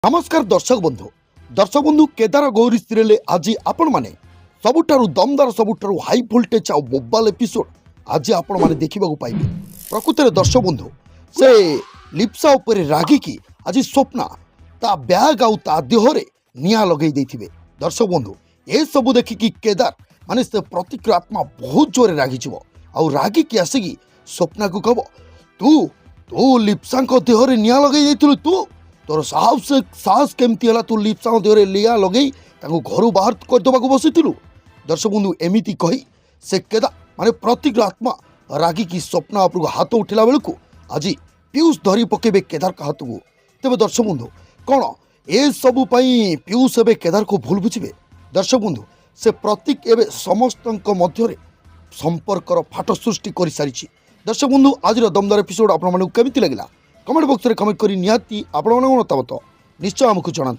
नमस्कार दर्शक बंधु केदार गौरी सीरियल आज आपण माने सबुठारु दमदार सबुठारु हाई वोल्टेज आ मोबाइल एपिसोड आज आपण माने देखिबा पाइबे। प्रकृत में दर्शक बंधु से लिप्सा उपरे रागिकी आज स्वप्ना ता बैग आउ ता देहरे निया लगे देथिबे। दर्शक बंधु ए सबु देखिकी केदार माने से प्रतिक्रिया आत्मा बहुत जोरे रागी आउ रागिकी आसिकी स्वप्ना को कहब तू तू लिप्सा देहरे निया लगे देथिलु तू तोर साहस केमती है तू लिप्सा देहरे लिया लगे घर बाहर करदे बसी। दर्शक बंधु एमती कही से केदार माने प्रतिक्रिया आत्मा रागिकी स्वप्ना उपरको हाथ उठेला बेलू आज पीयूष धरी पकेबे केदार का हाथ को। तेज दर्शक बंधु कौन ए सबू पीयूष एवं केदार को भूल बुझे। दर्शक बंधु से प्रतीक एवं समस्त मध्य संपर्कर फाट सृष्टि कर सारी। दर्शक बंधु आज दमदार एपिसोड आपमनकु केमिति लगिला कमेंट बॉक्स में कमेंट करी निहाती आपण मतामत निश्चय आमको जनातु।